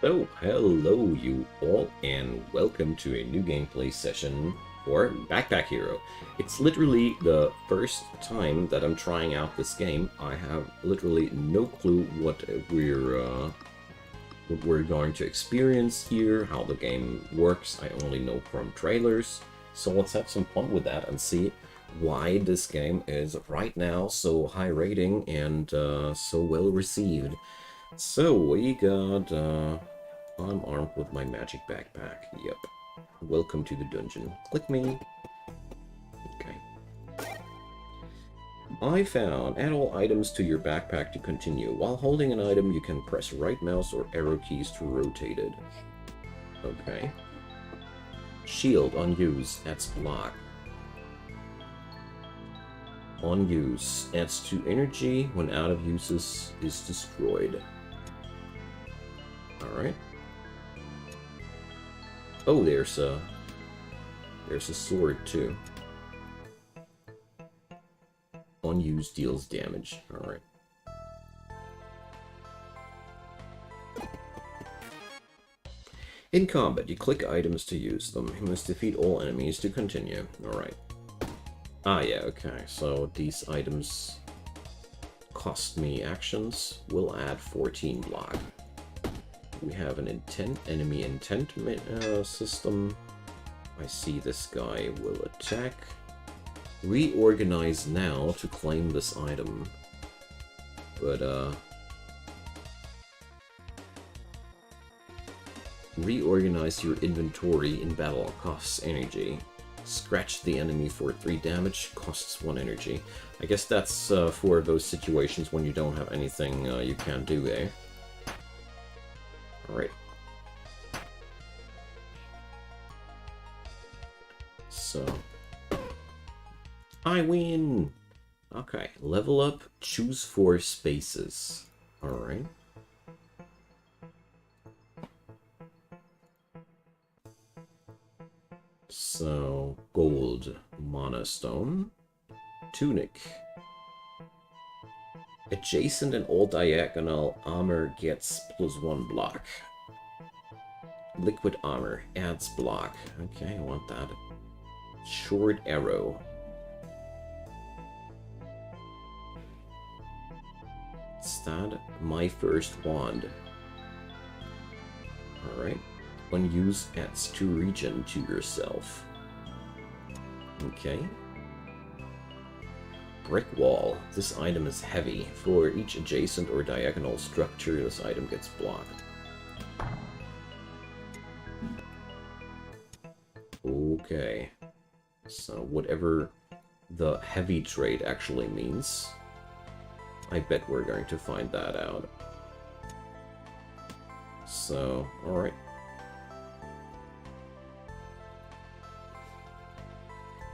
Oh, hello you all, and welcome to a new gameplay session for Backpack Hero. It's literally the first time that I'm trying out this game. I have literally no clue what we're going to experience here, how the game works. I only know from trailers. So let's have some fun with that and see why this game is right now so high rating and so well received. So we got, I'm armed with my magic backpack. Yep. Welcome to the dungeon. Click me. Okay. I found add all items to your backpack to continue. While holding an item, you can press right mouse or arrow keys to rotate it. Okay. Shield on use adds block. On use adds 2 energy when out of use is destroyed. Alright. Oh, there's a sword too. Unused deals damage. Alright. In combat, you click items to use them. You must defeat all enemies to continue. Alright. Ah, yeah, okay. So these items cost me actions. Will add 14 block. We have an enemy intent system. I see this guy will attack. Reorganize now to claim this item. But, reorganize your inventory in battle costs energy. Scratch the enemy for 3 damage, costs 1 energy. I guess that's for those situations when you don't have anything you can do there. Alright. So, I win! Okay, level up, choose 4 spaces. Alright. So, gold, mana stone, tunic. Adjacent and all diagonal armor gets +1 block. Liquid armor adds block. Okay, I want that. Short arrow. What's that? My first wand. Alright. When used, adds 2 regen to yourself. Okay. Brick wall. This item is heavy. For each adjacent or diagonal structure, this item gets blocked. Okay. So whatever the heavy trait actually means, I bet we're going to find that out. So, alright.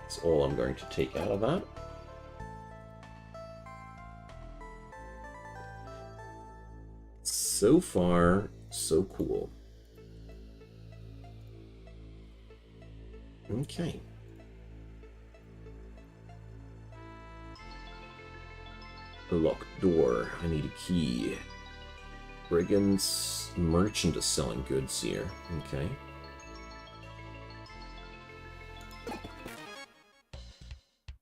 That's all I'm going to take out of that. So far, so cool. Okay. A locked door. I need a key. Brigands. Merchant is selling goods here. Okay.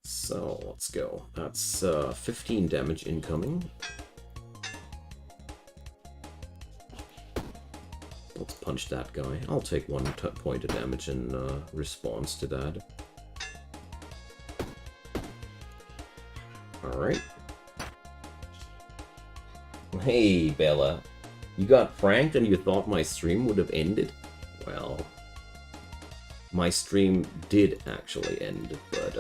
So, let's go. That's 15 damage incoming. Let's punch that guy. I'll take 1 point of damage in response to that. Alright. Hey, Bella. You got pranked and you thought my stream would have ended? Well, my stream did actually end, but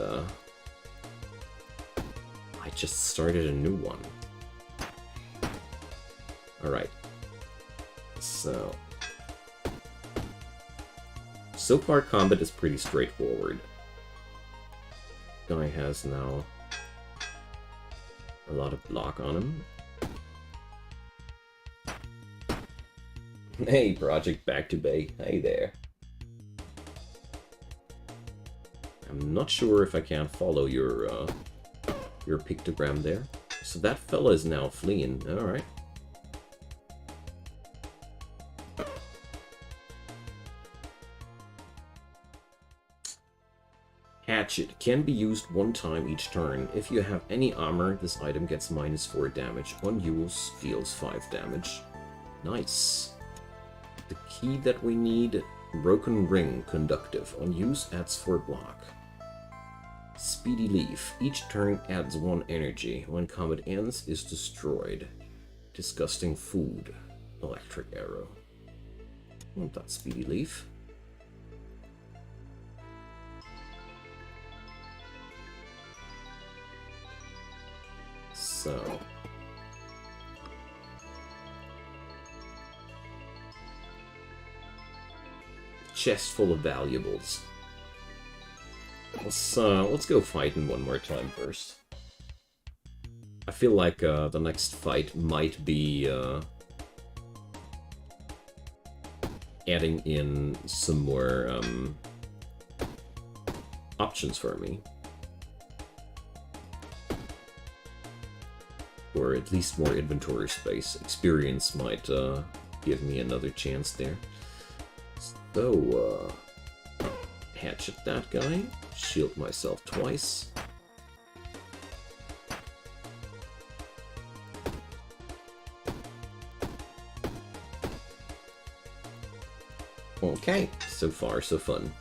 I just started a new one. Alright. So far combat is pretty straightforward. Guy has now a lot of block on him. Hey, Project Back to Bay. Hey there. I'm not sure if I can follow your pictogram there. So that fella is now fleeing. Alright. Hatchet can be used one time each turn. If you have any armor, this item gets -4 damage. On use, deals 5 damage. Nice. The key that we need, Broken Ring, Conductive. On use, adds 4 block. Speedy Leaf. Each turn adds 1 energy. When combat ends, is destroyed. Disgusting Food. Electric Arrow. I want that Speedy Leaf. So... chest full of valuables. Let's go fighting one more time first. I feel like the next fight might be adding in some more options for me. Or at least more inventory space. Experience might give me another chance there. So, hatchet that guy, shield myself twice. Okay, so far so fun.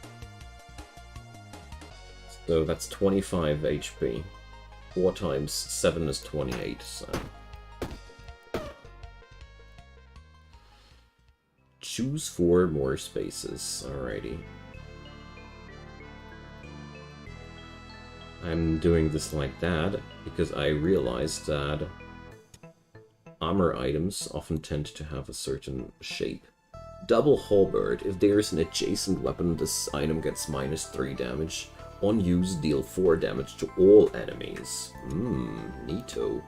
So that's 25 HP. 4 times 7 is 28, so... choose 4 more spaces. Alrighty. I'm doing this like that because I realized that armor items often tend to have a certain shape. Double halberd. If there's an adjacent weapon, this item gets -3 damage. On use, deal 4 damage to all enemies. Neato.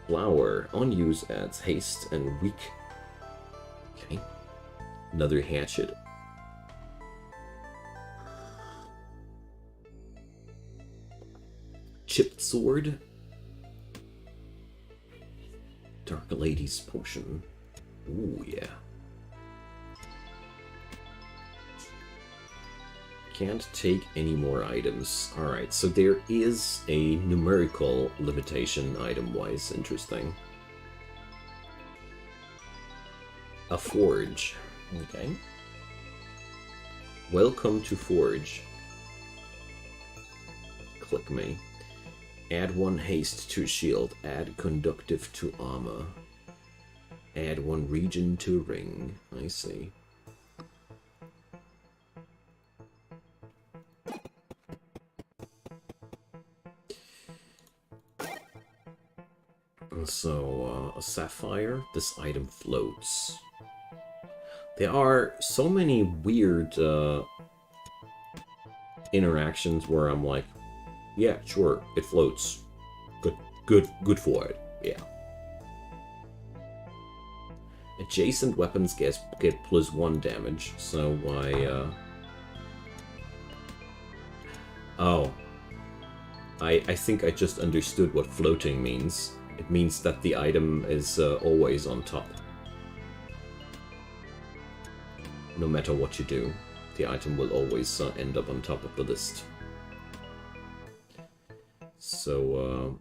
Flower. On use adds haste and weak. Okay. Another hatchet. Chipped sword. Dark Lady's potion. Ooh, yeah. Can't take any more items. Alright, so there is a numerical limitation item-wise. Interesting. A forge. Okay. Welcome to forge. Click me. Add 1 haste to shield. Add conductive to armor. Add 1 region to ring. I see. So, a sapphire. This item floats. There are so many weird interactions where I'm like, yeah, sure, it floats. Good for it. Yeah. Adjacent weapons get +1 damage, so oh. I think I just understood what floating means. It means that the item is always on top. No matter what you do, the item will always end up on top of the list. So,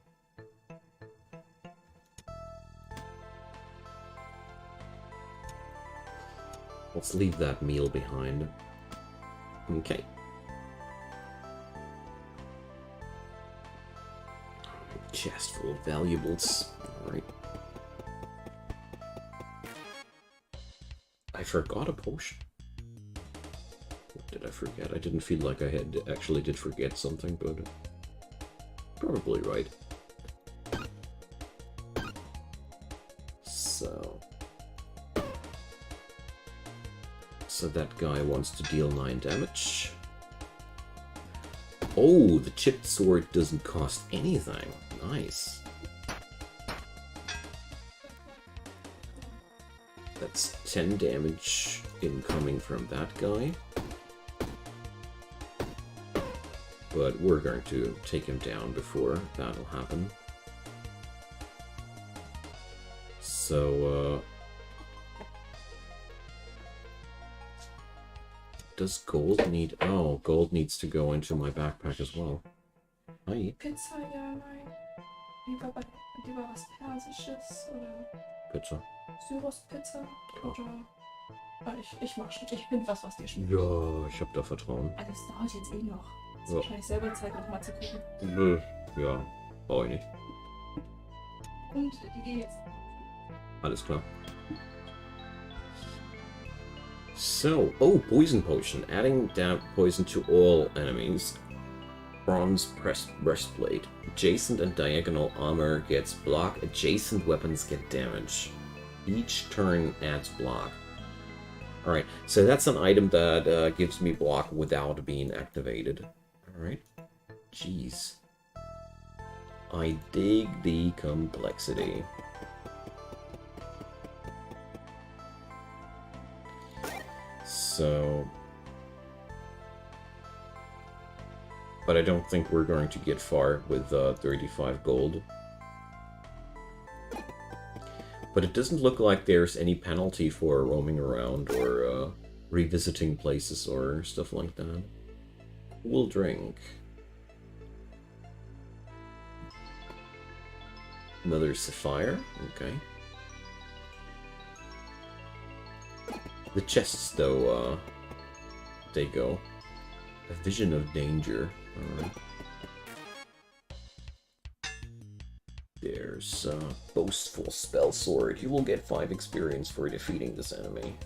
let's leave that meal behind. Okay. Chest full of valuables. Alright. I forgot a potion. What did I forget? I didn't feel like I actually did forget something, but probably right. So that guy wants to deal 9 damage. Oh, the chipped sword doesn't cost anything. Nice. That's 10 damage incoming from that guy. But we're going to take him down before that'll happen. So, does gold need... Oh, gold needs to go into my backpack as well. Hi. Pizza, ja, nein. Lieber was Persisches oder Pizza. Syros-Pizza oder... Ich mach schon. Ich finde was dir schmeckt. Ja, ich hab da Vertrauen. Also das dauert jetzt eh noch. Ist Ja. wahrscheinlich selber Zeit, nochmal zu gucken. Nö. Ja, brauche ich nicht. Und die gehen jetzt. Alles klar. So, oh, poison potion. Adding down poison to all enemies. Bronze breastplate. Adjacent and diagonal armor gets block. Adjacent weapons get damage. Each turn adds block. Alright, so that's an item that gives me block without being activated. Alright. Jeez. I dig the complexity. So... But I don't think we're going to get far with 35 gold. But it doesn't look like there's any penalty for roaming around or revisiting places or stuff like that. Cool drink. Another sapphire. Okay. The chests, though, they go. A vision of danger. Alright. There's a boastful spell sword. You will get 5 experience for defeating this enemy.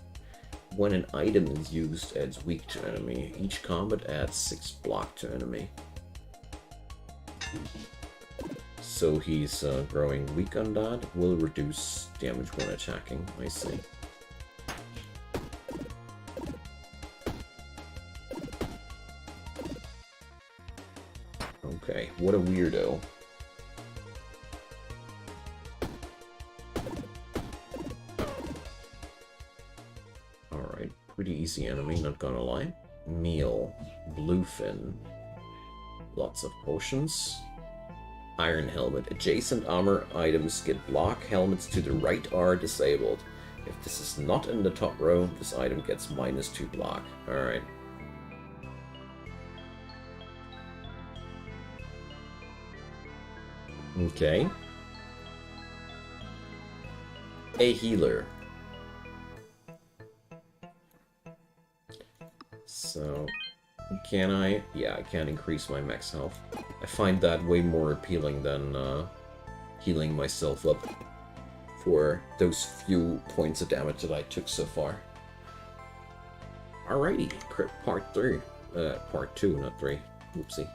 When an item is used, adds weak to enemy. Each combat adds 6 block to enemy. So he's growing weak on that. Will reduce damage when attacking. I see. Okay, what a weirdo. Alright, pretty easy enemy, not gonna lie. Meal. Bluefin. Lots of potions. Iron helmet. Adjacent armor items get block. Helmets to the right are disabled. If this is not in the top row, this item gets -2 block. Alright. Okay. A healer. So, can I? Yeah, I can increase my max health. I find that way more appealing than healing myself up for those few points of damage that I took so far. Alrighty, part 3. Part 2, not 3. Oopsie.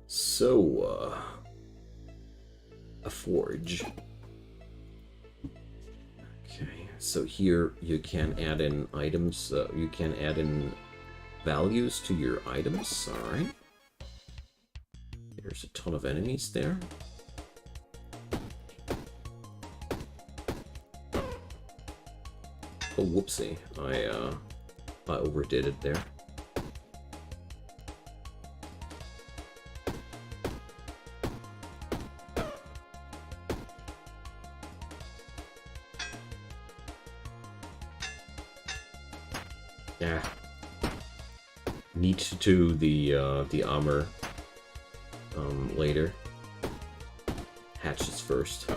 So, a forge. Okay, so here you can add in items, you can add in values to your items, alright. There's a ton of enemies there. Oh, whoopsie, I overdid it there. Yeah. Need to do the armor later. Hatches first.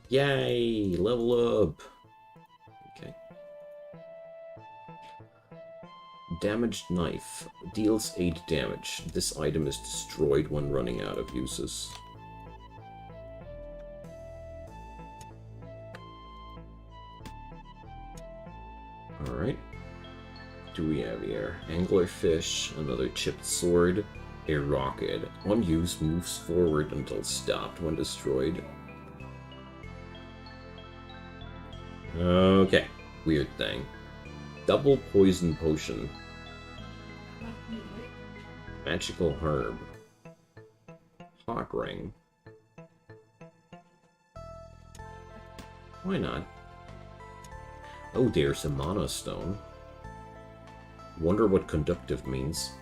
Yay! Level up! Okay. Damaged knife. Deals 8 damage. This item is destroyed when running out of uses. Alright. Do we have here? Anglerfish, another chipped sword, a rocket. On use, moves forward until stopped when destroyed. Okay, weird thing. Double poison potion. Magical herb. Hawk ring. Why not? Oh, there's a mana stone. Wonder what conductive means.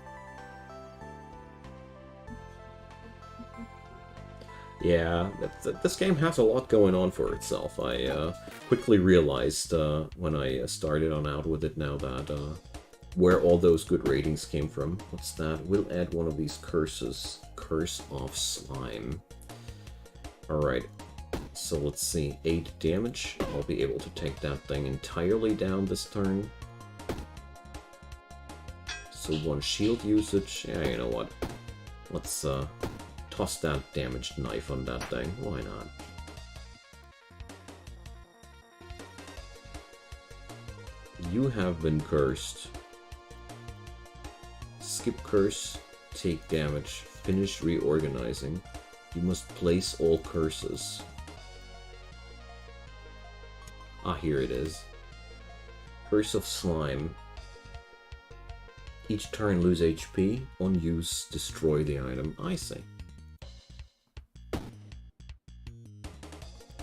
Yeah, this game has a lot going on for itself. I quickly realized when I started on out with it now that where all those good ratings came from. What's that? We'll add one of these curses. Curse of Slime. Alright, so let's see. 8 damage. I'll be able to take that thing entirely down this turn. So 1 shield usage. Yeah, you know what? Let's toss that damaged knife on that thing. Why not? You have been cursed. Skip curse, take damage, finish reorganizing. You must place all curses. Ah, here it is. Curse of Slime. Each turn lose HP. On use, destroy the item. I see.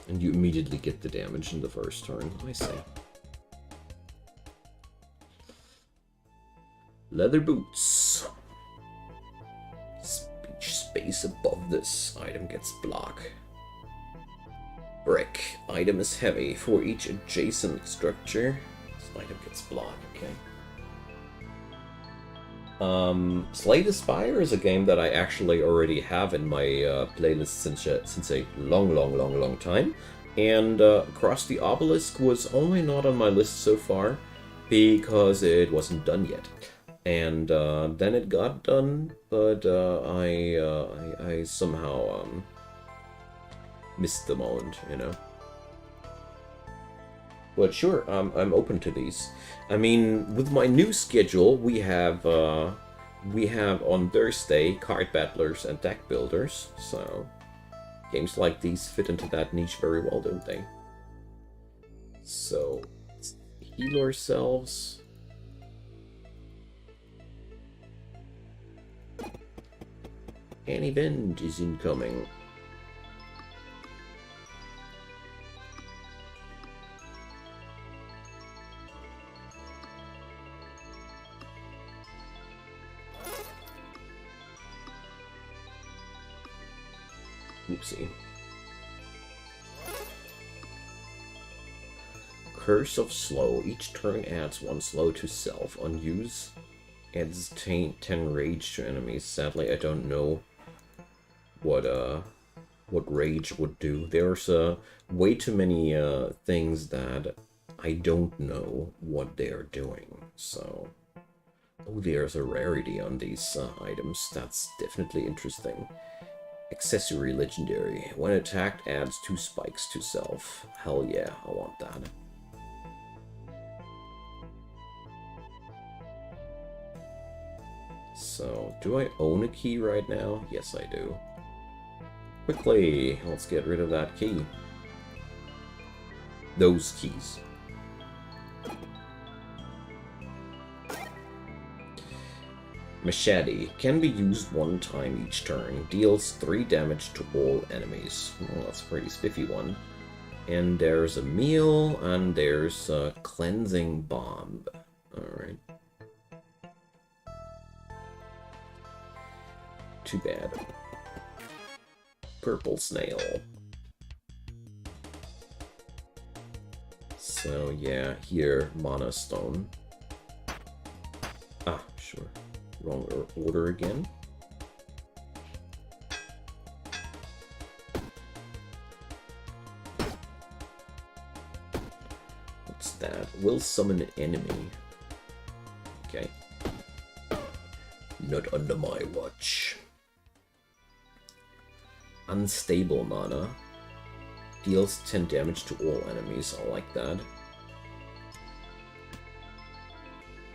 And you immediately get the damage in the first turn. I see. Leather boots. Each space above this item gets block. Brick. Item is heavy. For each adjacent structure, this item gets block. Okay. Slay Spire is a game that I actually already have in my playlist since a long time. And Across the Obelisk was only not on my list so far because it wasn't done yet. And then it got done, but I somehow missed the moment, you know. But sure, I'm open to these. I mean, with my new schedule, we have on Thursday card battlers and deck builders. So games like these fit into that niche very well, don't they? So let's heal ourselves. An event is incoming. Oopsie. Curse of Slow. Each turn adds 1 slow to self. On use, adds 10 rage to enemies. Sadly, I don't know what rage would do. There's way too many things that I don't know what they're doing. So, oh, there's a rarity on these items. That's definitely interesting. Accessory legendary. When attacked, adds 2 spikes to self. Hell yeah, I want that. So, do I own a key right now? Yes, I do. Quickly, let's get rid of that key. Those keys. Machete can be used 1 time each turn. Deals 3 damage to all enemies. Well, that's a pretty spiffy one. And there's a meal, and there's a cleansing bomb. Alright. Too bad. Purple snail. So yeah, here, mana stone. Ah, sure. Wrong order again. What's that? Will summon an enemy. Okay. Not under my watch. Unstable mana. Deals 10 damage to all enemies. I like that.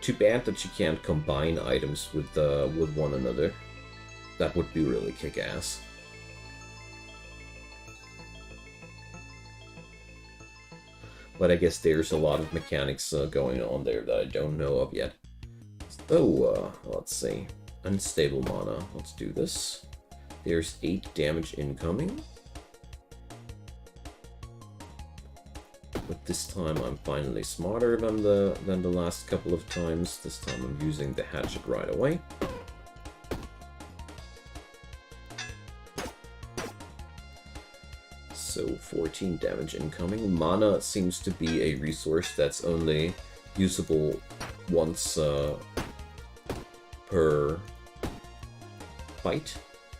Too bad that you can't combine items with one another. That would be really kick-ass. But I guess there's a lot of mechanics going on there that I don't know of yet. So, let's see. Unstable mana. Let's do this. There's 8 damage incoming. But this time I'm finally smarter than the last couple of times. This time I'm using the hatchet right away. So 14 damage incoming. Mana seems to be a resource that's only usable once per fight,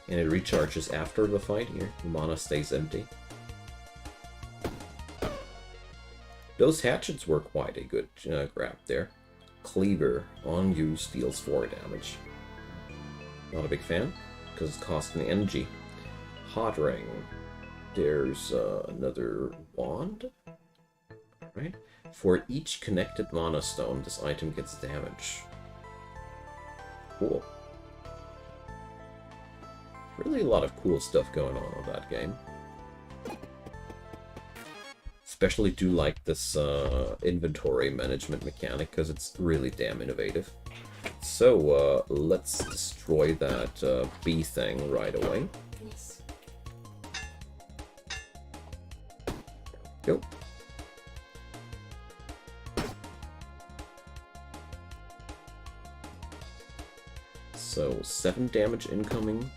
and it recharges after the fight. Here, mana stays empty. Those hatchets were quite a good grab there. Cleaver on use deals 4 damage. Not a big fan, because it's costing energy. Hot Ring. There's another wand. Alright. For each connected mana stone, this item gets damage. Cool. Really a lot of cool stuff going on in that game. Especially do like this inventory management mechanic, because it's really damn innovative. So, let's destroy that bee thing right away. Yes. Go. So, 7 damage incoming.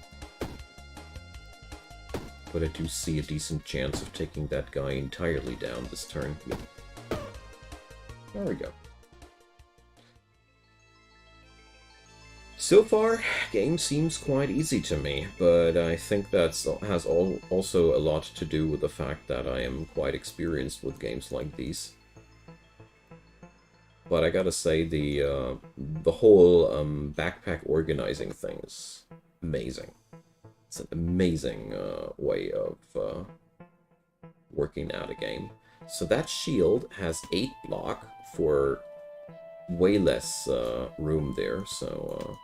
But I do see a decent chance of taking that guy entirely down this turn. Yep. There we go. So far, game seems quite easy to me, but I think that has also a lot to do with the fact that I am quite experienced with games like these. But I gotta say, the whole backpack organizing thing is amazing. It's an amazing way of working out a game. So that shield has 8 block for way less room there, so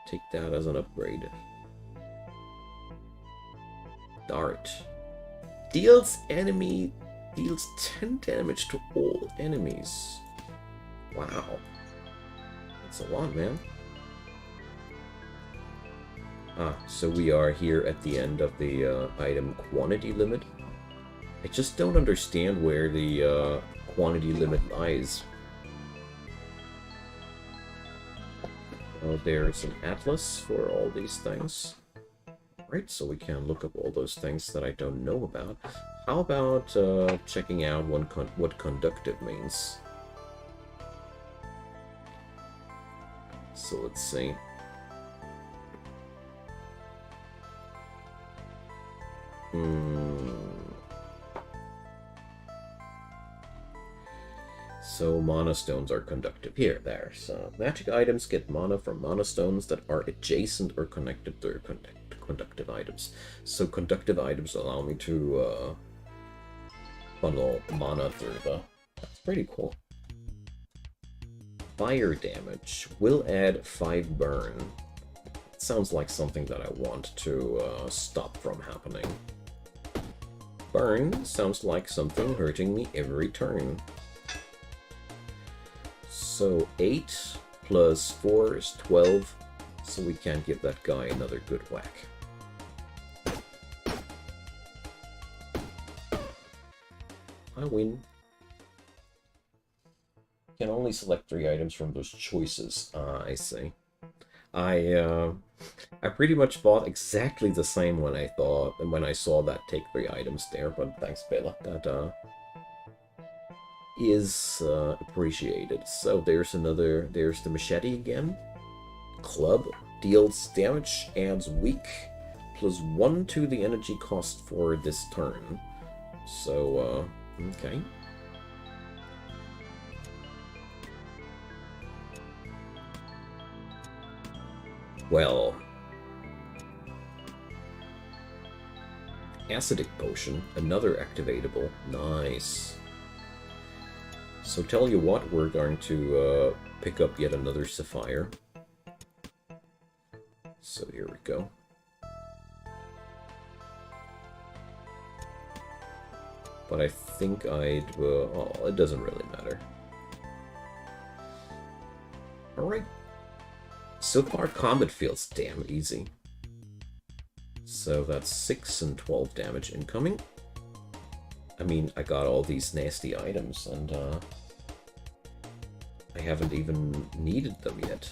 take that as an upgrade. Dart. Deals 10 damage to all enemies. Wow. That's a lot, man. Ah, so we are here at the end of the item quantity limit. I just don't understand where the quantity limit lies. Oh, there's an atlas for all these things. Right, so we can look up all those things that I don't know about. How about checking out what conductive means? So let's see. So mana stones are conductive. Here, there. So magic items get mana from mana stones that are adjacent or connected to conductive items. So conductive items allow me to funnel mana through the... That's pretty cool. Fire damage will add 5 burn. It sounds like something that I want to stop from happening. Burn sounds like something hurting me every turn. So 8 plus 4 is 12, so we can give that guy another good whack. I win. Can only select 3 items from those choices. I see. I pretty much bought exactly the same when I saw that take 3 items there, but thanks, Bella. That is appreciated. So there's the machete again. Club deals damage, adds weak, plus 1 to the energy cost for this turn. So, okay. Well, acidic potion, another activatable. Nice. So tell you what, we're going to pick up yet another sapphire. So here we go. But I think oh, it doesn't really matter. Alright. So far, combat feels damn easy. So that's 6 and 12 damage incoming. I mean, I got all these nasty items, and I haven't even needed them yet.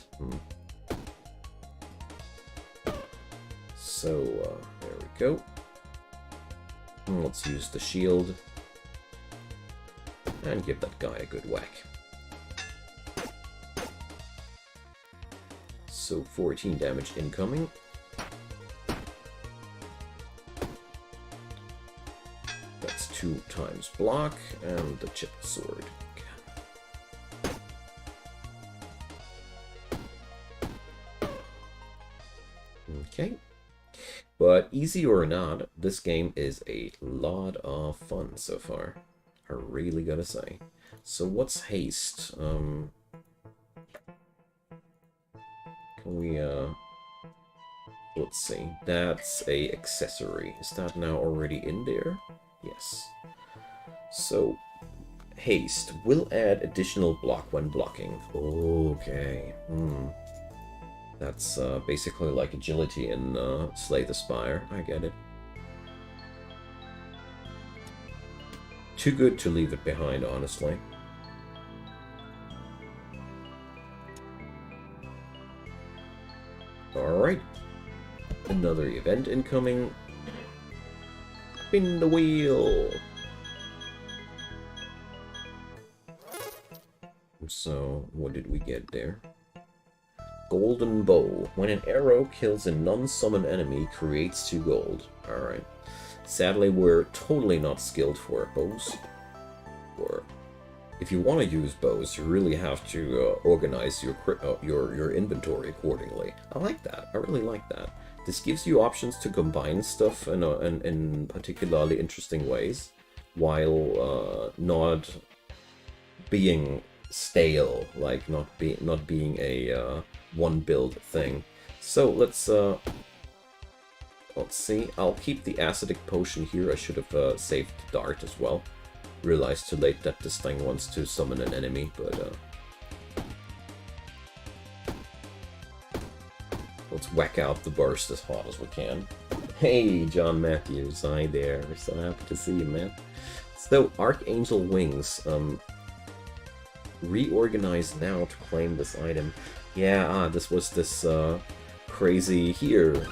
So, there we go. Let's use the shield. And give that guy a good whack. So 14 damage incoming. That's 2 times block, and the chipped sword. Okay. But easy or not, this game is a lot of fun so far. I really gotta say. So what's haste? Can we, let's see. That's a accessory. Is that now already in there? Yes. So, haste will add additional block when blocking. Okay. That's basically like agility in Slay the Spire. I get it. Too good to leave it behind, honestly. Alright. Another event incoming. Spin the wheel! So, what did we get there? Golden Bow. When an arrow kills a non-summon enemy, creates 2 gold. Alright. Sadly, we're totally not skilled for bows. Or, if you want to use bows, you really have to organize your inventory accordingly. I like that. I really like that. This gives you options to combine stuff in particularly interesting ways, while not being stale, like not being a one build thing. So let's see. I'll keep the acidic potion here. I should have saved dart as well. Realized too late that this thing wants to summon an enemy, but let's whack out the burst as hot as we can. Hey, John Matthews, hi there. We're so happy to see you, man. So, Archangel Wings. Reorganize now to claim this item. Yeah, this was this crazy here.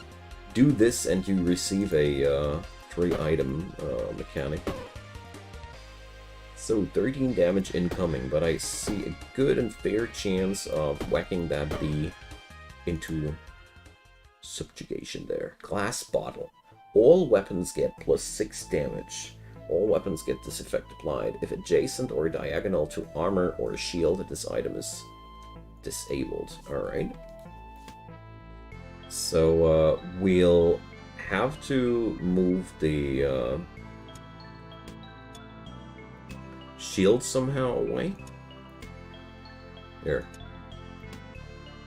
Do this and you receive a free item mechanic. So 13 damage incoming, but I see a good and fair chance of whacking that bee into subjugation there. Glass bottle. All weapons get +6 damage. All weapons get this effect applied. If adjacent or diagonal to armor or a shield, this item is disabled. Alright. So we'll have to move the shield somehow away. Here.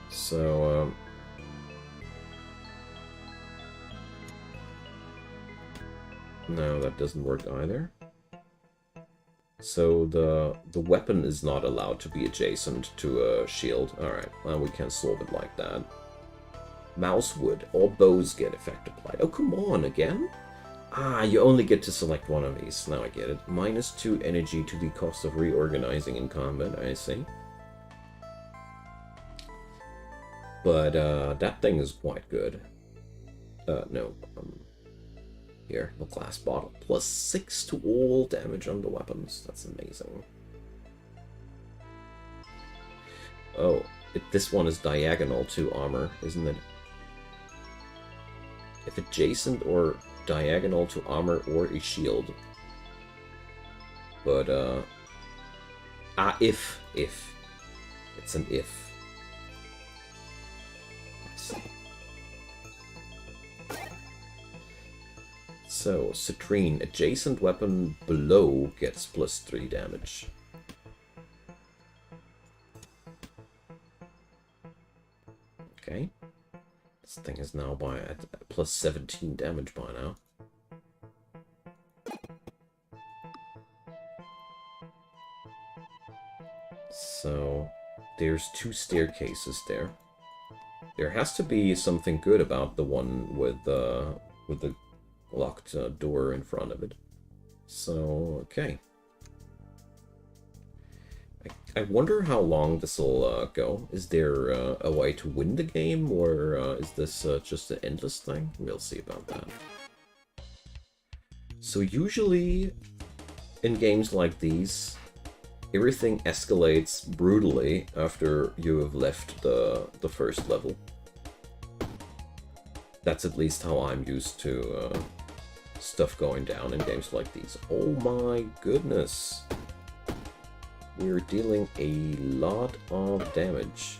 So no, that doesn't work either. So the weapon is not allowed to be adjacent to a shield. Alright, well, we can solve it like that. Mousewood. All bows get effect applied. Oh, come on, again? Ah, you only get to select one of these. Now I get it. -2 energy to the cost of reorganizing in combat, I see. But that thing is quite good. No. Here, the glass bottle. +6 to all damage on the weapons. That's amazing. Oh, this one is diagonal to armor, isn't it? If adjacent or diagonal to armor or a shield. But, if. It's an if. I see. So, Citrine, adjacent weapon below gets +3 damage. Okay. This thing is now at +17 damage by now. So, there's 2 staircases there. There has to be something good about the one with the locked door in front of it. So, okay. I wonder how long this will go. Is there a way to win the game, or is this just an endless thing? We'll see about that. So usually in games like these, everything escalates brutally after you have left the first level. That's at least how I'm used to stuff going down in games like these. Oh my goodness. We're dealing a lot of damage.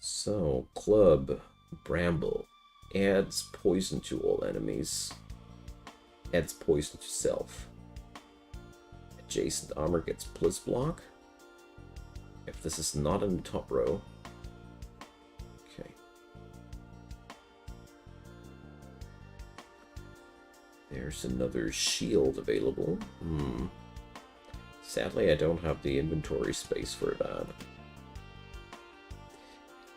So, Club, Bramble, adds poison to all enemies. Adds poison to self. Adjacent armor gets plus block. If this is not in the top row. Okay. There's another shield available. Sadly, I don't have the inventory space for that.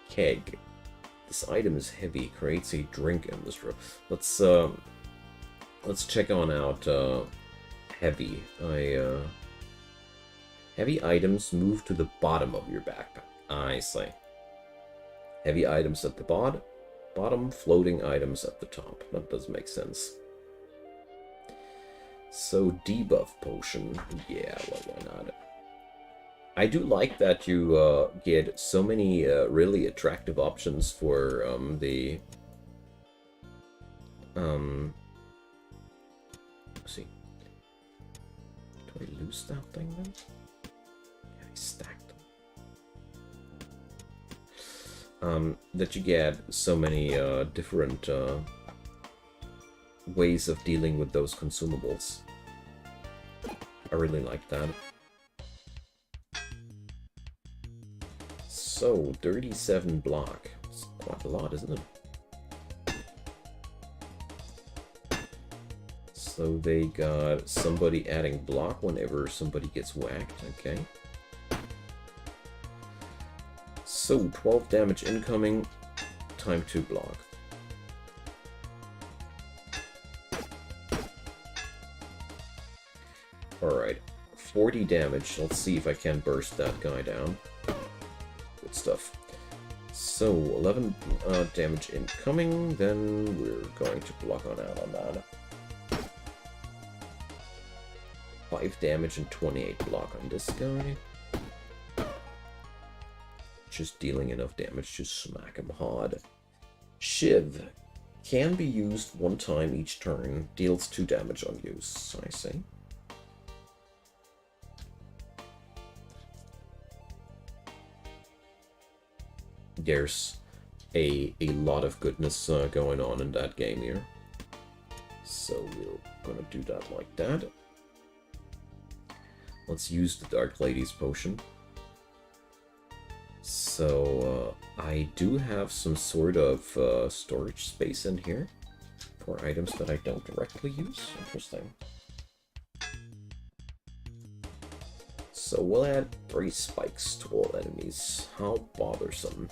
Keg. This item is heavy. Creates a drink in this row. Let's check on out heavy. Heavy items move to the bottom of your backpack. I see. Heavy items at the bottom, floating items at the top. That does make sense. So, debuff potion. Yeah, well, why not? I do like that you get so many really attractive options for let's see. Do I lose that thing then? Yeah, I stacked them. That you get so many different ways of dealing with those consumables. I really like that. So, 37 block. It's quite a lot, isn't it? So they got somebody adding block whenever somebody gets whacked, okay. So, 12 damage incoming, time to block. Alright, 40 damage. Let's see if I can burst that guy down. Good stuff. So, 11 damage incoming, then we're going to block on out on that. 5 damage and 28 block on this guy. Just dealing enough damage to smack him hard. Shiv can be used one time each turn. Deals 2 damage on use, I see. There's a lot of goodness going on in that game here. So we're gonna do that like that. Let's use the Dark Lady's potion. So I do have some sort of storage space in here for items that I don't directly use. Interesting. So we'll add 3 spikes to all enemies. How bothersome.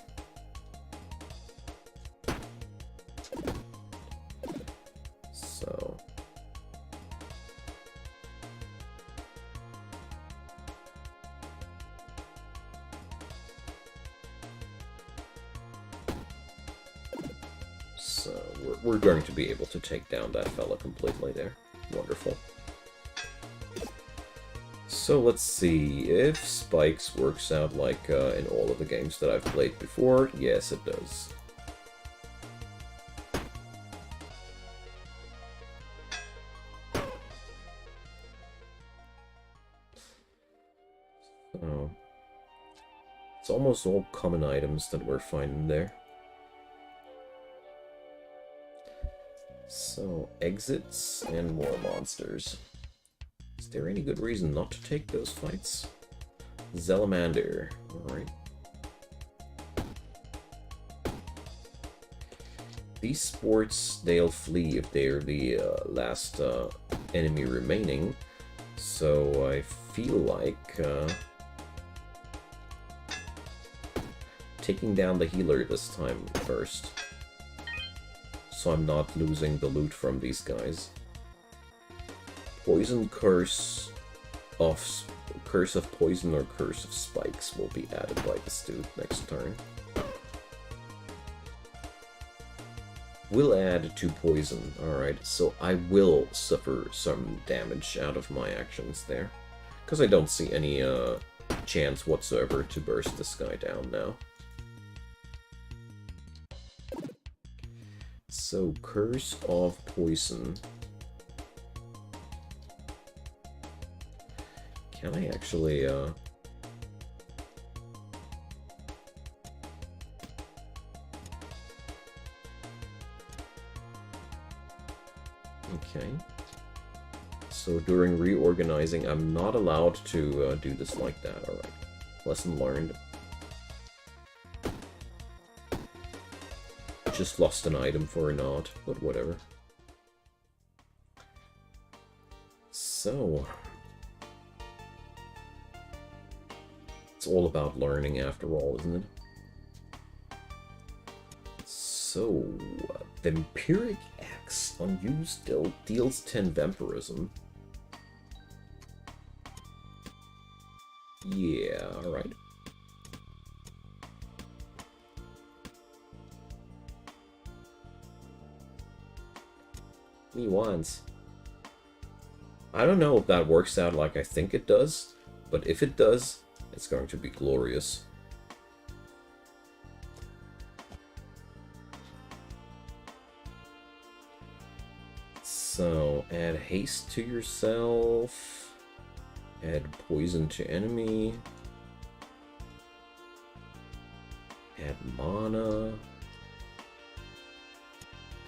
So we're going to be able to take down that fella completely there. Wonderful. So let's see if spikes works out like in all of the games that I've played before. Yes, it does. So it's almost all common items that we're finding there. So, exits and more monsters. Is there any good reason not to take those fights? Zelamander. Alright. These sports, they'll flee if they're the last enemy remaining. So, I feel like taking down the healer this time first. So I'm not losing the loot from these guys. Poison curse of poison or curse of spikes will be added by this dude next turn. Will add to poison. Alright, so I will suffer some damage out of my actions there. Because I don't see any chance whatsoever to burst this guy down now. So, Curse of Poison. Can I actually, Okay. So during reorganizing, I'm not allowed to do this like that. Alright. Lesson learned. Just lost an item for a nod, but whatever. So... it's all about learning after all, isn't it? So... Vampiric Axe unused deals 10 vampirism. Yeah, alright. Me once. I don't know if that works out like I think it does, but if it does, it's going to be glorious. So, add haste to yourself, add poison to enemy, add mana.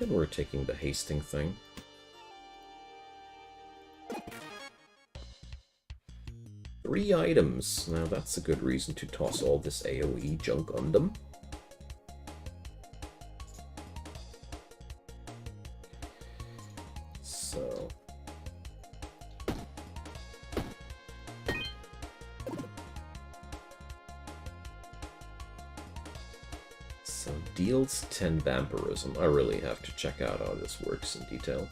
Then we're taking the hasting thing. Three items. Now that's a good reason to toss all this AoE junk on them. So deals 10 vampirism. I really have to check out how this works in detail.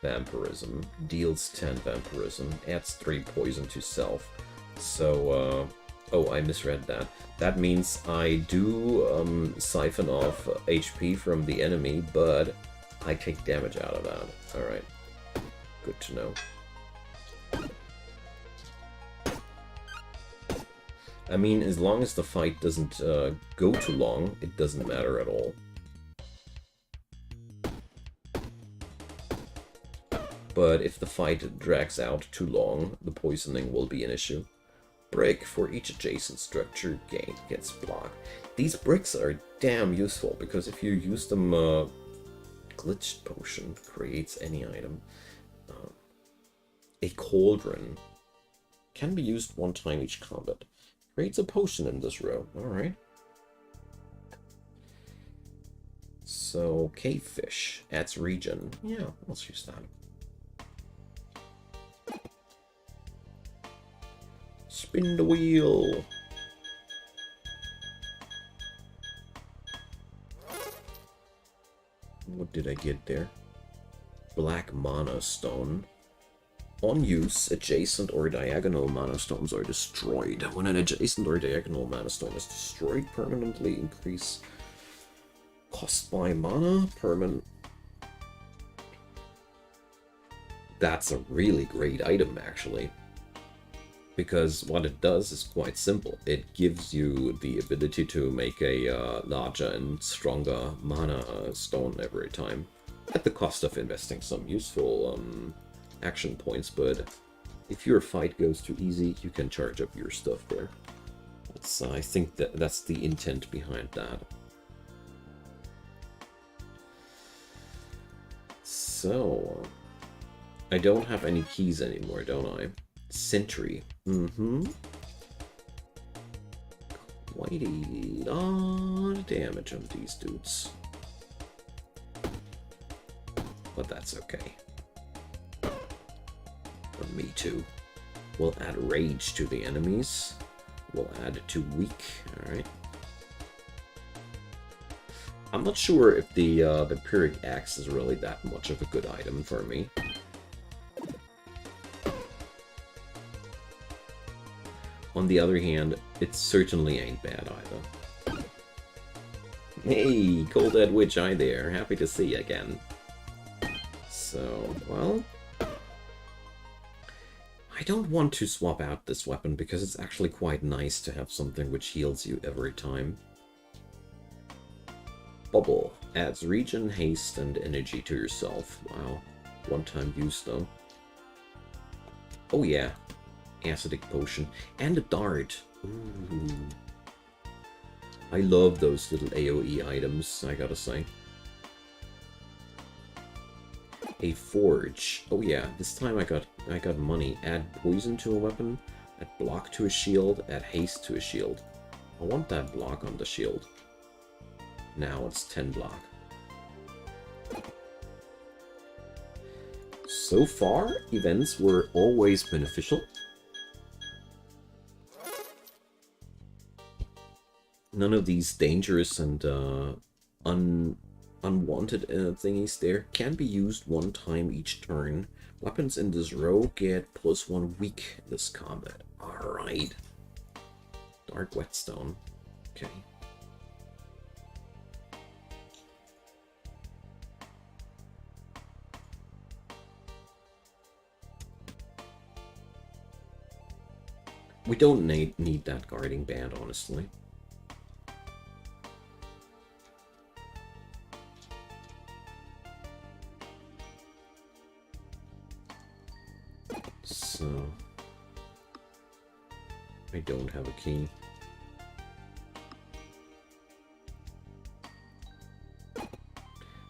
Vampirism. Deals 10 vampirism. Adds 3 poison to self. So, oh, I misread that. That means I do siphon off HP from the enemy, but I take damage out of that. Alright. Good to know. I mean, as long as the fight doesn't go too long, it doesn't matter at all. But if the fight drags out too long, the poisoning will be an issue. Brick for each adjacent structure gets blocked. These bricks are damn useful, because if you use them, glitched potion creates any item. A cauldron can be used one time each combat. Creates a potion in this row. Alright. So, cavefish adds regen. Yeah, let's use that. Spin the wheel. What did I get there? Black mana stone. On use, adjacent or diagonal mana stones are destroyed. When an adjacent or diagonal mana stone is destroyed, permanently increase cost by mana. That's a really great item, actually. Because what it does is quite simple. It gives you the ability to make a larger and stronger mana stone every time. At the cost of investing some useful action points, but if your fight goes too easy, you can charge up your stuff there. I think that's the intent behind that. So, I don't have any keys anymore, don't I? Sentry. Quite a lot of damage on these dudes. But that's okay. For me too. We'll add rage to the enemies. We'll add it to weak. Alright. I'm not sure if the Vampiric Axe is really that much of a good item for me. On the other hand, it certainly ain't bad either. Hey, Cold Dead Witch, hi there. Happy to see you again. So, well... I don't want to swap out this weapon because it's actually quite nice to have something which heals you every time. Bubble. Adds regen, haste, and energy to yourself. Wow. One-time use, though. Oh yeah. Acidic potion. And a dart. Ooh. I love those little AoE items, I gotta say. A forge. Oh yeah, this time I got money. Add poison to a weapon, add block to a shield, add haste to a shield. I want that block on the shield. Now it's 10 block. So far, events were always beneficial. None of these dangerous and unwanted thingies there can be used one time each turn. Weapons in this row get +1 weak this combat. Alright. Dark Whetstone. Okay. We don't need that guarding band, honestly. So... I don't have a key.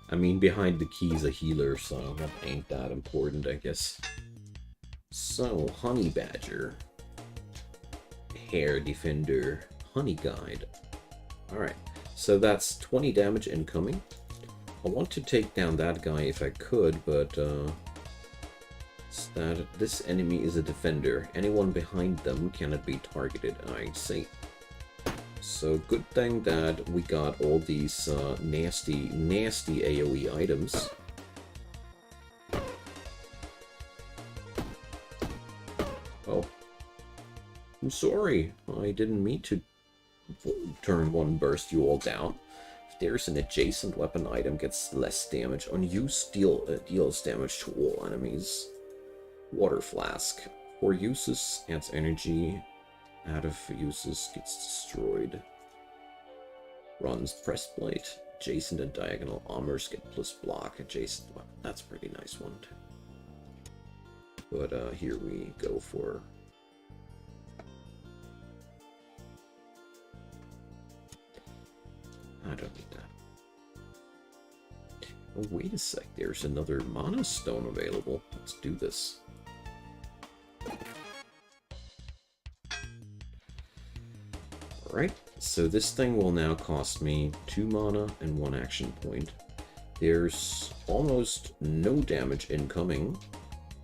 I mean, behind the key is a healer, so that ain't that important, I guess. So, Honey Badger. Hair Defender. Honey Guide. Alright, so that's 20 damage incoming. I want to take down that guy if I could, but this enemy is a defender. Anyone behind them cannot be targeted, I see. So good thing that we got all these nasty AoE items. Oh. I'm sorry, I didn't mean to turn one burst you all down. If there's an adjacent weapon item, gets less damage. On use, deals damage to all enemies. Water Flask. 4 uses, adds energy. Out of uses, gets destroyed. Runs Breastplate. Adjacent and diagonal armors get plus block. Adjacent weapon. That's a pretty nice one too. But here we go for... I don't need that. Oh, wait a sec. There's another Mana Stone available. Let's do this. Alright, so this thing will now cost me 2 mana and 1 action point. There's almost no damage incoming,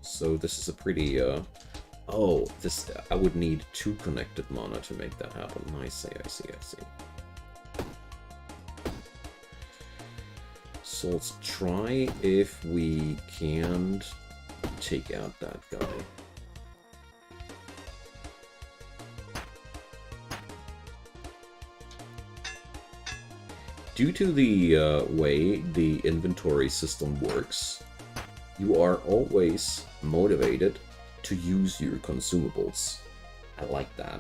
so this is a pretty, oh, this, I would need 2 connected mana to make that happen. I see. So let's try if we can't take out that guy. Due to the way the inventory system works, you are always motivated to use your consumables. I like that.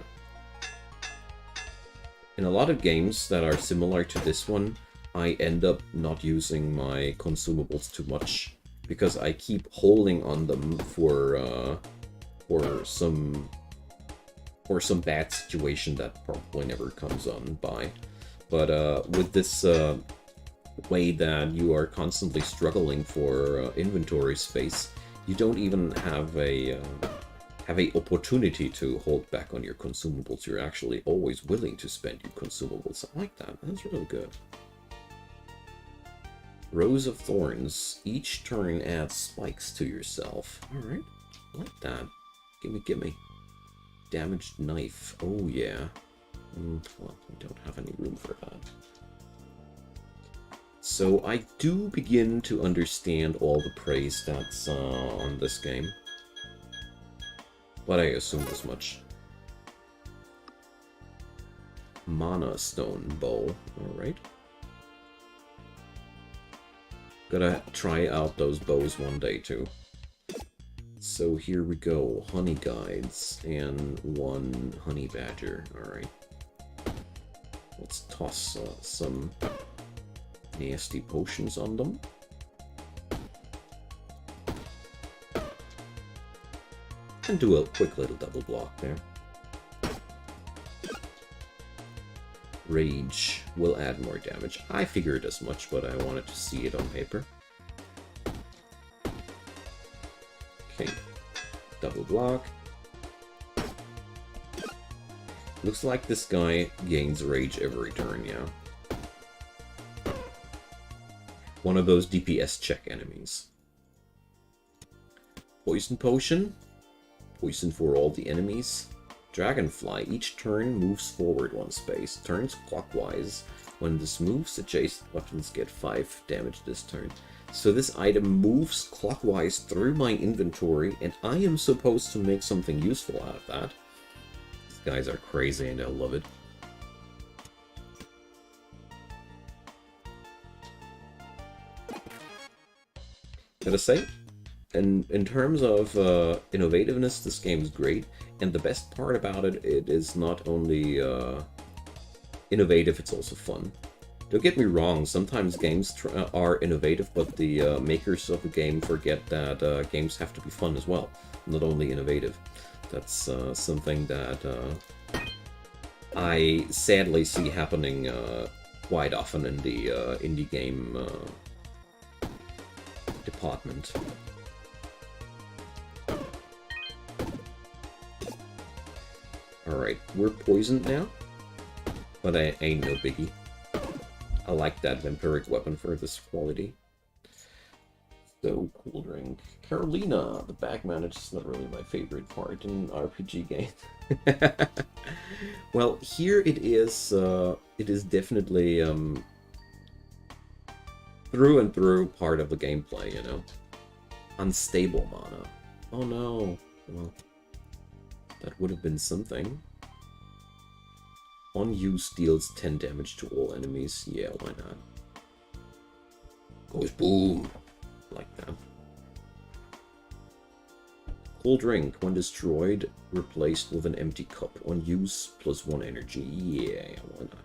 In a lot of games that are similar to this one, I end up not using my consumables too much because I keep holding on them for some bad situation that probably never comes on by. But with this way that you are constantly struggling for inventory space, you don't even have a opportunity to hold back on your consumables. You're actually always willing to spend your consumables. I like that. That's really good. Rose of Thorns. Each turn adds spikes to yourself. Alright. I like that. Gimme. Damaged knife. Oh yeah. Well, we don't have any room for that. So I do begin to understand all the praise that's on this game. But I assumed as much. Mana Stone Bow. Alright. Gotta try out those bows one day too. So here we go. Honey guides and 1 honey badger. Alright. Let's toss some nasty potions on them. And do a quick little double block there. Rage will add more damage. I figured as much, but I wanted to see it on paper. Okay. Double block. Looks like this guy gains rage every turn, yeah. One of those DPS check enemies. Poison potion. Poison for all the enemies. Dragonfly. Each turn moves forward 1 space. Turns clockwise. When this moves, adjacent weapons get 5 damage this turn. So this item moves clockwise through my inventory, and I am supposed to make something useful out of that. These guys are crazy and I love it. Gotta say, in terms of innovativeness, this game is great. And the best part about it, it is not only innovative, it's also fun. Don't get me wrong, sometimes games are innovative, but the makers of the game forget that games have to be fun as well, not only innovative. That's something that I sadly see happening quite often in the indie game department. Alright, we're poisoned now, but I ain't no biggie. I like that vampiric weapon for this quality. So, cool drink. Carolina, the back manage is not really my favorite part in RPG games. Well, here it is definitely through and through part of the gameplay, you know. Unstable mana. Oh no. Well, that would have been something. On use deals 10 damage to all enemies. Yeah, why not? Goes boom. Like that. Cool drink. When destroyed, replaced with an empty cup. On use, +1 energy. Yeah, why not?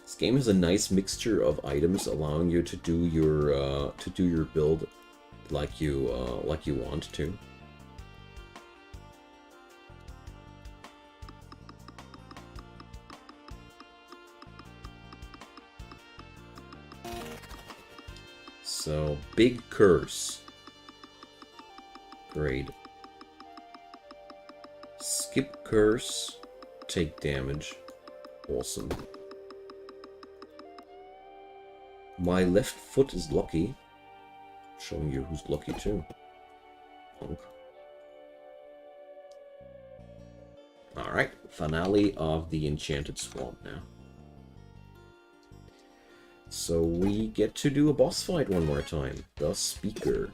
This game has a nice mixture of items, allowing you to do your build like you want to. So, big curse. Great. Skip curse. Take damage. Awesome. My left foot is lucky. Showing you who's lucky too. Punk. Alright, finale of the Enchanted Swamp now. So we get to do a boss fight one more time. The Speaker.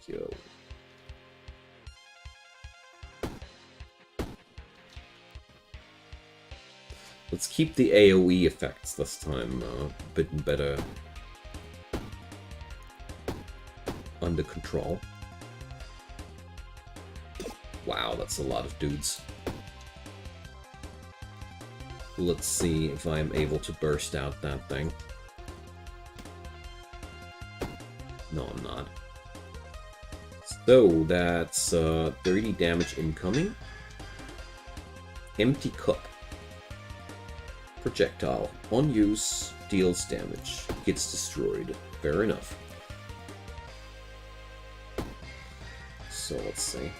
Yo. Let's keep the AoE effects this time a bit better under control. Wow, that's a lot of dudes. Let's see if I'm able to burst out that thing. No, I'm not. So, that's 30 damage incoming. Empty cup. Projectile. On use, deals damage. Gets destroyed. Fair enough. So, let's see.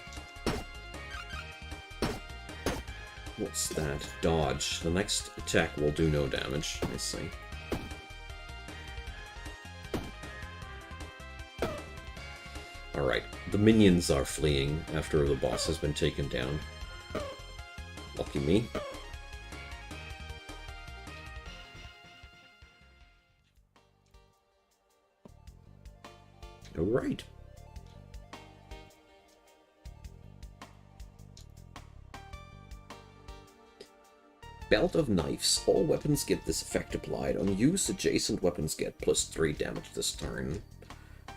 What's that? Dodge. The next attack will do no damage. I see. Alright. The minions are fleeing after the boss has been taken down. Lucky me. Alright. Belt of Knives. All weapons get this effect applied. On use, adjacent weapons get +3 damage this turn.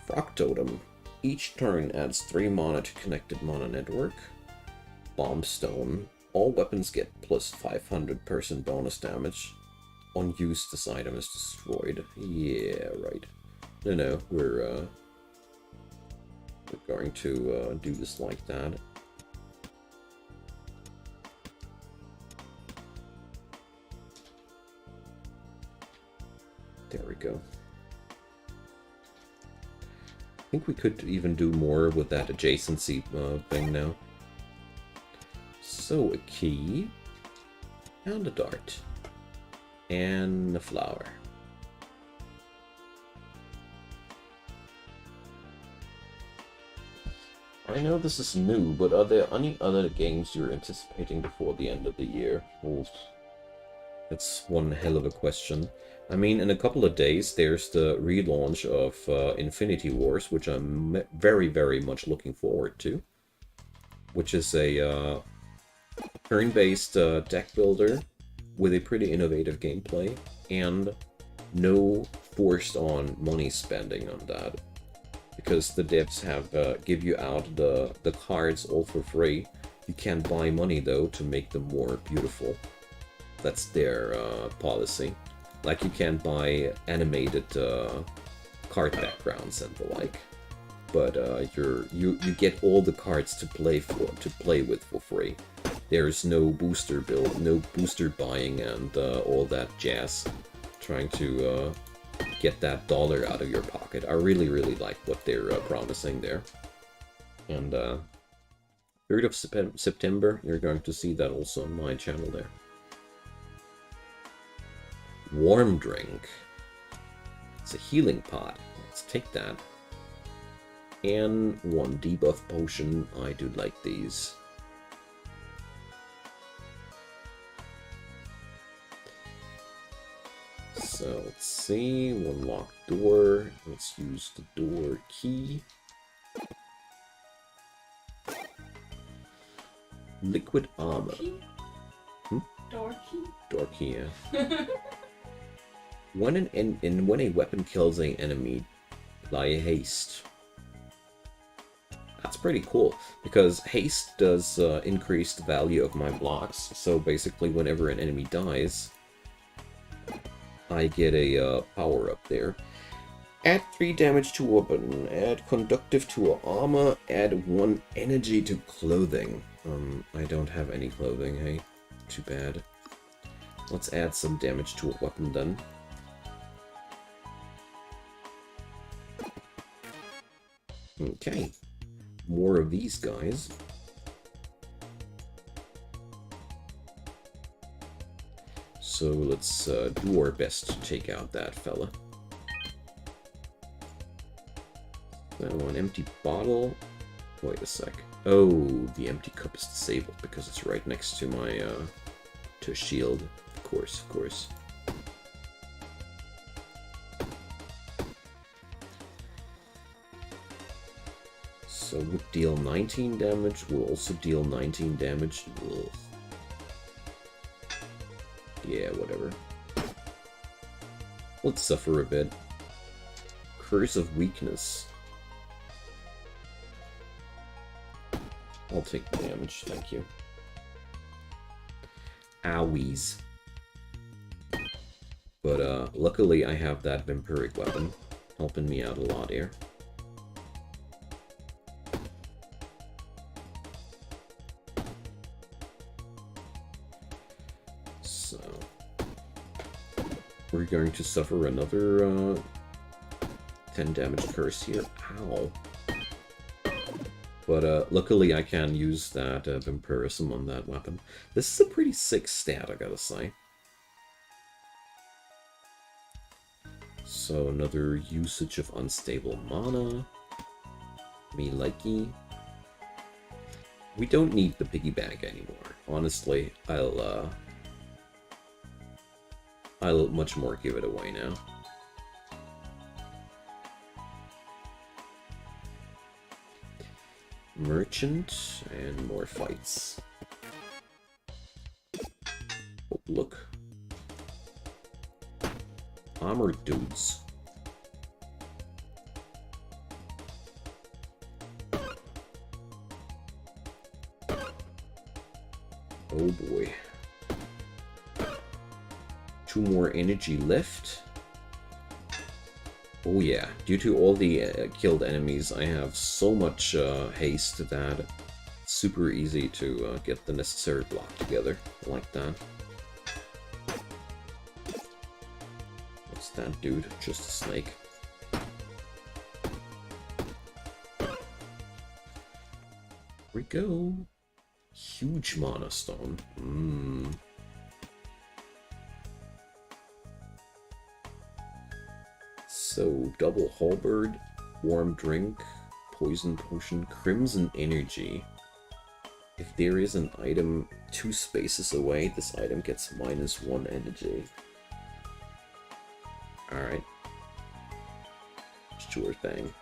Frog Totem. Each turn adds 3 mana to connected mana network. Bombstone. All weapons get +500% bonus damage. On use, this item is destroyed. Yeah, right. No, we're going to do this like that. There we go. I think we could even do more with that adjacency thing now. So, a key, and a dart, and a flower. I know this is new, but are there any other games you're anticipating before the end of the year? Well, that's one hell of a question. I mean, in a couple of days, there's the relaunch of Infinity Wars, which I'm very, very much looking forward to. Which is a turn-based deck builder with a pretty innovative gameplay, and no forced-on money spending on that. Because the devs have give you out the cards all for free. You can buy money, though, to make them more beautiful. That's their policy. Like, you can buy animated card backgrounds and the like, but you get all the cards to play with for free. There's no booster build, no booster buying, and all that jazz. Trying to get that dollar out of your pocket. I really, really like what they're promising there. And 3rd of September, you're going to see that also on my channel there. Warm drink. It's a healing pot. Let's take that. And 1 debuff potion. I do like these. So let's see. 1 locked door. Let's use the door key. Liquid armor. Door key? Door key, yeah. When when a weapon kills an enemy, apply haste. That's pretty cool, because haste does increase the value of my blocks. So basically, whenever an enemy dies, I get a power up there. Add 3 damage to weapon. Add conductive to armor. Add 1 energy to clothing. I don't have any clothing. Hey, too bad. Let's add some damage to a weapon then. Okay, more of these guys. So let's do our best to take out that fella. So, an empty bottle. Wait a sec. Oh, the empty cup is disabled because it's right next to my to shield. Of course. So would deal 19 damage, will also deal 19 damage. Ugh. Yeah, whatever. Let's suffer a bit. Curse of Weakness. I'll take the damage, thank you. Owies. But luckily I have that vampiric weapon, helping me out a lot here. So we're going to suffer another 10 damage curse here. Ow. But luckily I can use that vampirism on that weapon. This is a pretty sick stat, I gotta say. So another usage of unstable mana. Me likey. We don't need the piggyback anymore. Honestly, I'll much more give it away now. Merchant and more fights. Oh, look. armor dudes. Oh boy. 2 more energy left. Oh yeah, due to all the killed enemies, I have so much haste that it's super easy to get the necessary block together, like that. What's that dude? Just a snake. Here we go. Huge mana stone. So, double halberd, warm drink, poison potion, crimson energy. If there is an item 2 spaces away, this item gets -1 energy. Alright. Sure thing.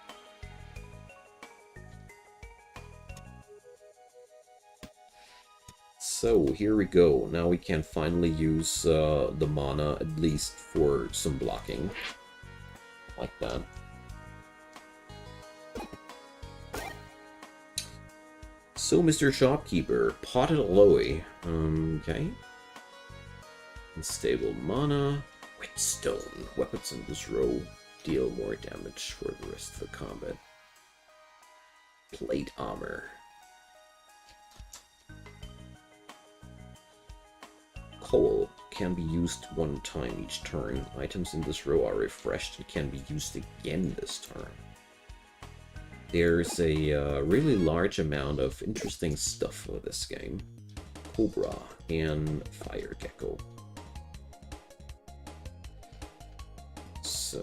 So, here we go. Now we can finally use the mana, at least for some blocking. Like that. So, Mr. Shopkeeper, potted aloe. Okay. Unstable mana. Whetstone. Weapons in this row deal more damage for the rest of the combat. Plate armor. Coal can be used 1 time each turn. Items in this row are refreshed and can be used again this turn. There's a really large amount of interesting stuff for this game. Cobra and Fire Gecko. So...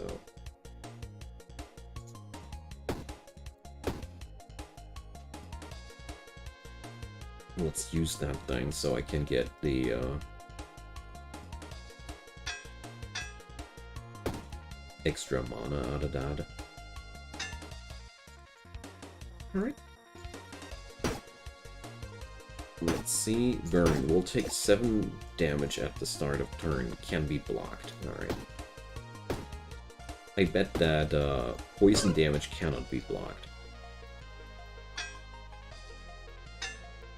let's use that thing so I can get the... extra mana out of that. Alright. Let's see. Burn. We'll take 7 damage at the start of turn. Can be blocked. Alright. I bet that poison damage cannot be blocked.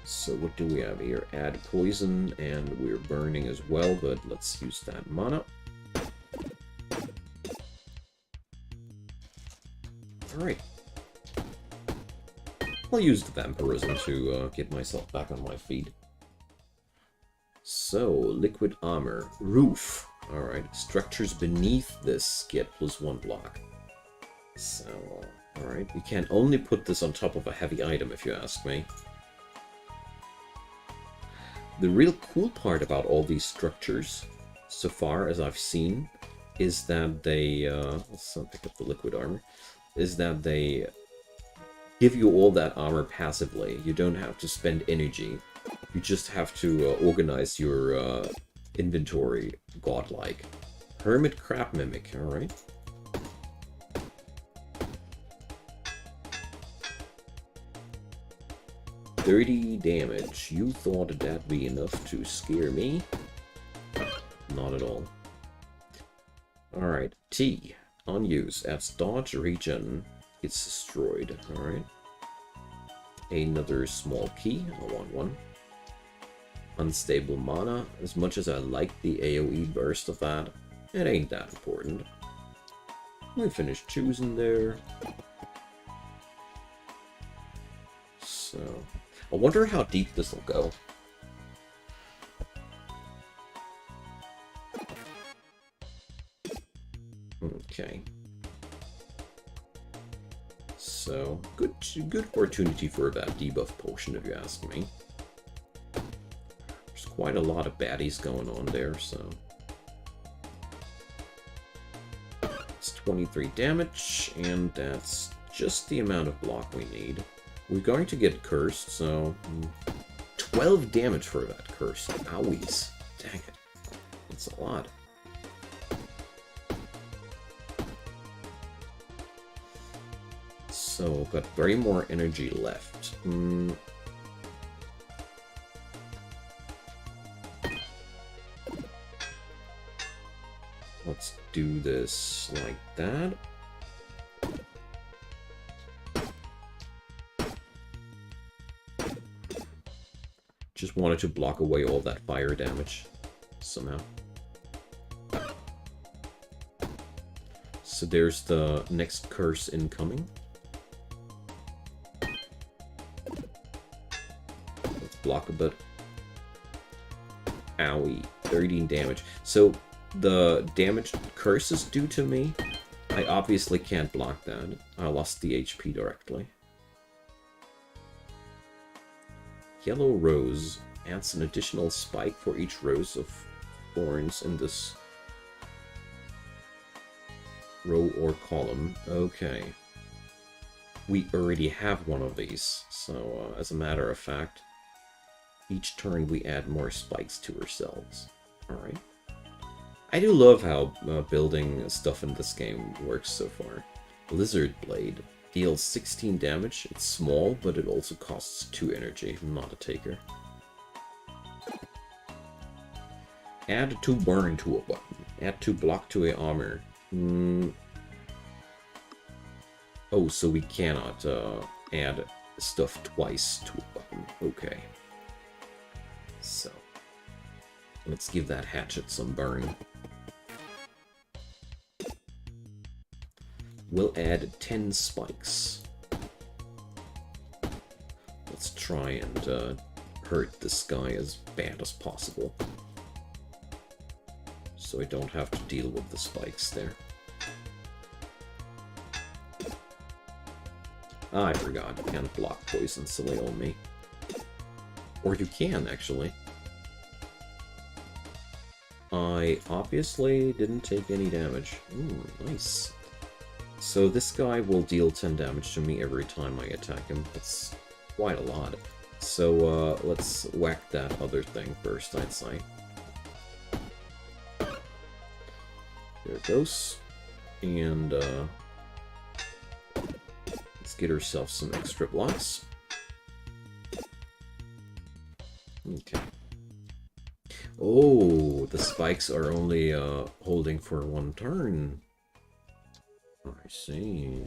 So what do we have here? Add poison, and we're burning as well, but let's use that mana. Alright. I'll use the vampirism to get myself back on my feet. So, liquid armor. Roof. Alright. Structures beneath this get +1 block. So, alright. You can only put this on top of a heavy item, if you ask me. The real cool part about all these structures, so far as I've seen, is that they... let's pick up the liquid armor. Is that they give you all that armor passively. You don't have to spend energy. You just have to organize your inventory godlike. Hermit Crab Mimic, alright. $30 damage. You thought that'd be enough to scare me? Not at all. Alright, T. On use. Adds dodge, regen. It's destroyed. Alright. Another small key. I want one. Unstable mana. As much as I like the AoE burst of that, it ain't that important. We finished choosing there. So, I wonder how deep this will go. Okay. So, good opportunity for that debuff potion, if you ask me. There's quite a lot of baddies going on there, so... It's 23 damage, and that's just the amount of block we need. We're going to get cursed, so... 12 damage for that curse. Owies. Dang it. That's a lot. So, got very more energy left. Let's do this like that. Just wanted to block away all that fire damage somehow. So there's the next curse incoming. Let's block a bit. Owie, 13 damage. So the damage curses do to me, I obviously can't block that. I lost the HP directly. Yellow rose adds an additional spike for each rows of thorns in this row or column. Okay. We already have one of these, so as a matter of fact, each turn we add more spikes to ourselves. Alright. I do love how building stuff in this game works so far. Lizard Blade deals 16 damage. It's small, but it also costs 2 energy. I'm not a taker. Add 2 burn to a weapon. Add 2 block to a armor. Oh, so we cannot add stuff twice to a weapon. Okay. So, let's give that hatchet some burn. We'll add 10 spikes. Let's try and hurt this guy as bad as possible. So I don't have to deal with the spikes there. I forgot, you can't block poison silly on me. Or you can, actually. I obviously didn't take any damage. Ooh, nice. So this guy will deal 10 damage to me every time I attack him. That's quite a lot. So let's whack that other thing first, I'd say. There it goes. And let's get ourselves some extra blocks. Okay. Oh, the spikes are only holding for 1 turn. I see.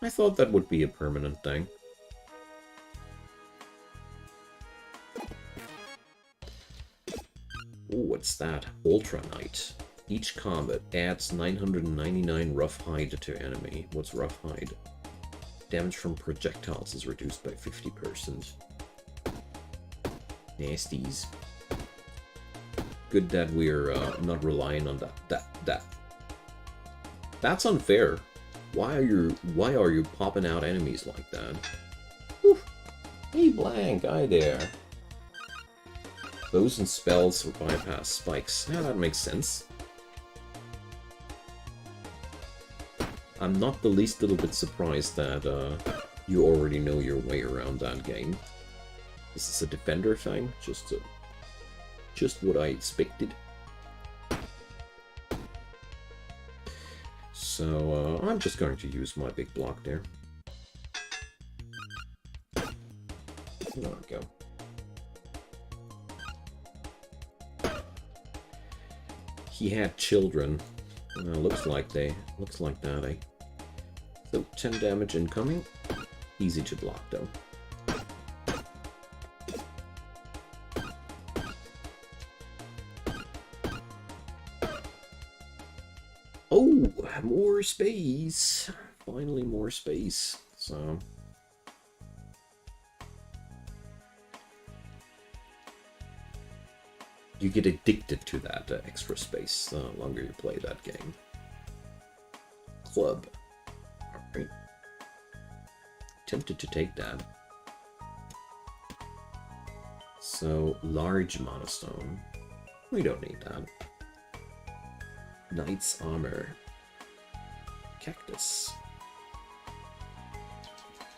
I thought that would be a permanent thing. Ooh, what's that? Ultra Knight. Each combat adds 999 rough hide to enemy. What's rough hide? Damage from projectiles is reduced by 50%. Nasties. Good that we're not relying on that. That's unfair. Why are you popping out enemies like that? Whew. Hey, blank guy there. Bows and spells will bypass spikes. Yeah, that makes sense. I'm not the least little bit surprised that you already know your way around that game. This is a defender thing, just what I expected. So I'm just going to use my big block there. There we go. He had children. Looks like that, eh? So 10 damage incoming. Easy to block though. Oh, more space. Finally more space. So you get addicted to that extra space the longer you play that game. Club. Alright. Tempted to take that. So, large monostone. We don't need that. Knight's armor. Cactus.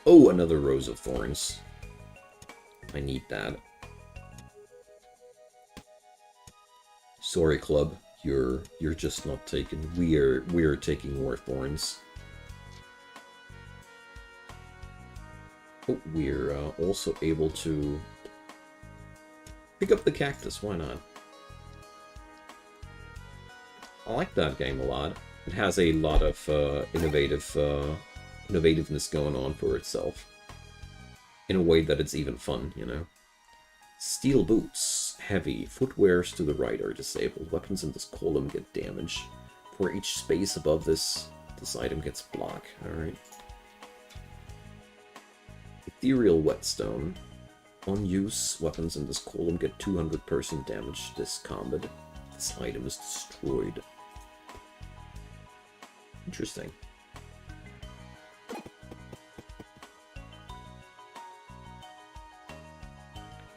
Oh, another rose of thorns. I need that. Sorry, club. You're just not taking. We are taking more thorns. Oh, we're also able to pick up the cactus. Why not? I like that game a lot. It has a lot of innovativeness going on for itself. In a way that it's even fun, you know? Steel boots. Heavy. Footwears to the right are disabled. Weapons in this column get damaged. For each space above this item gets blocked. Alright. Ethereal whetstone. On use, weapons in this column get 200% damage this combat. This item is destroyed. Interesting.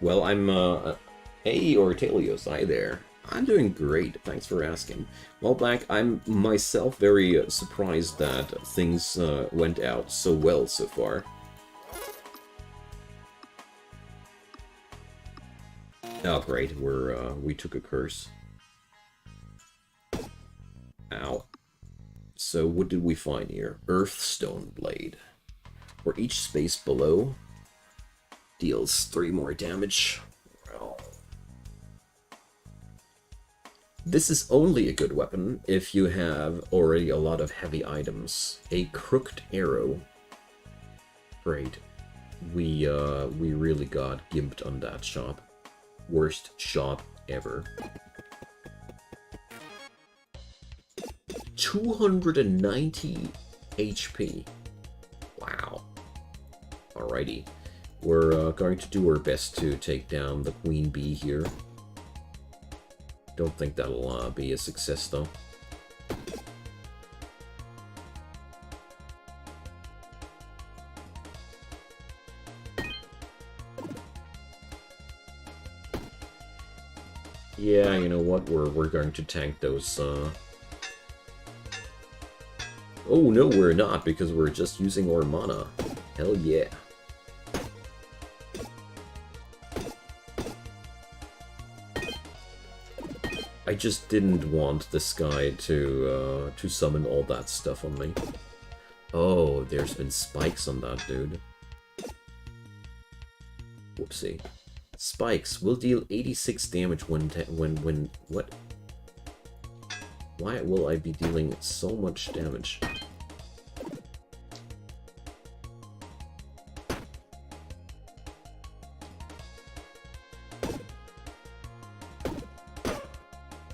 Well, I'm, hey, Ortelios, hi there. I'm doing great, thanks for asking. Well, Black, I'm myself very surprised that things went out so well so far. Oh, great, we took a curse. Ow. So, what did we find here? Earthstone Blade. For each space below, deals 3 more damage. Well, this is only a good weapon if you have already a lot of heavy items. A crooked arrow. Great. We really got gimped on that shop. Worst shop ever. 290 HP. Wow. Alrighty. We're going to do our best to take down the Queen Bee here. Don't think that'll be a success, though. Yeah, you know what? We're going to tank those. Oh no, we're not, because we're just using our mana. Hell yeah. I just didn't want this guy to summon all that stuff on me. Oh, there's been spikes on that dude. Whoopsie. Spikes will deal 86 damage when what? Why will I be dealing so much damage?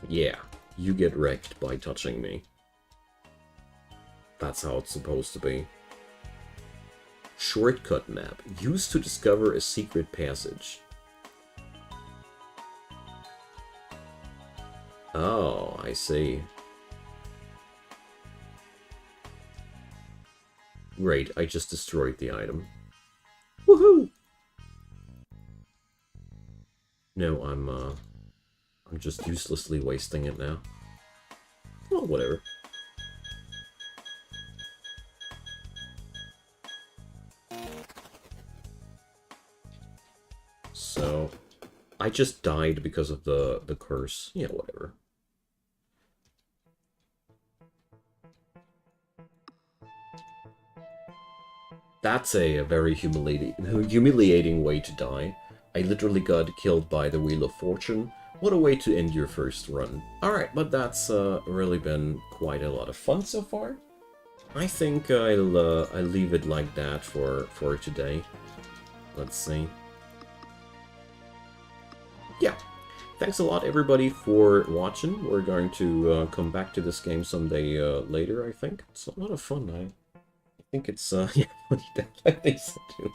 Yeah, you get wrecked by touching me. That's how it's supposed to be. Shortcut map. Used to discover a secret passage. Oh, I see. Great, I just destroyed the item. Woohoo! No, I'm just uselessly wasting it now. Oh, whatever. So, I just died because of the curse. Yeah, whatever. That's a very humiliating way to die. I literally got killed by the Wheel of Fortune. What a way to end your first run. Alright, but that's really been quite a lot of fun so far. I think I'll leave it like that for today. Let's see. Yeah. Thanks a lot, everybody, for watching. We're going to come back to this game someday later, I think. It's a lot of fun. I think it's, yeah, funny that I think so too.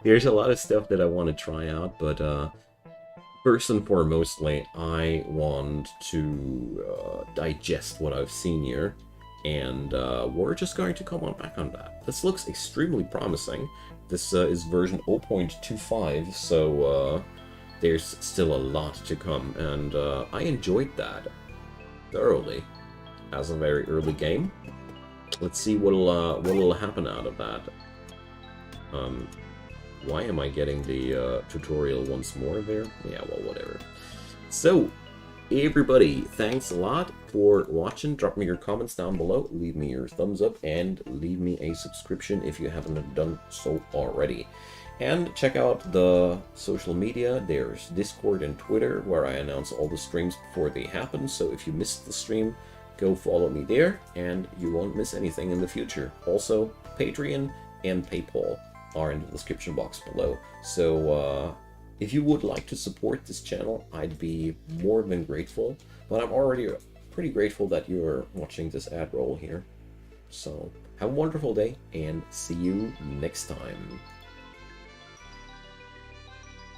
There's a lot of stuff that I want to try out, but first and foremostly, I want to digest what I've seen here, and we're just going to come on back on that. This looks extremely promising. This is version 0.25, so there's still a lot to come, and I enjoyed that thoroughly as a very early game. Let's see what'll happen out of that. Why am I getting the tutorial once more there? Yeah, well, whatever. So, everybody, thanks a lot for watching. Drop me your comments down below, leave me your thumbs up, and leave me a subscription if you haven't done so already. And check out the social media. There's Discord and Twitter, where I announce all the streams before they happen. So if you missed the stream, go follow me there, and you won't miss anything in the future. Also, Patreon and PayPal are in the description box below. So if you would like to support this channel, I'd be more than grateful. But I'm already pretty grateful that you're watching this ad roll here. So have a wonderful day, and see you next time.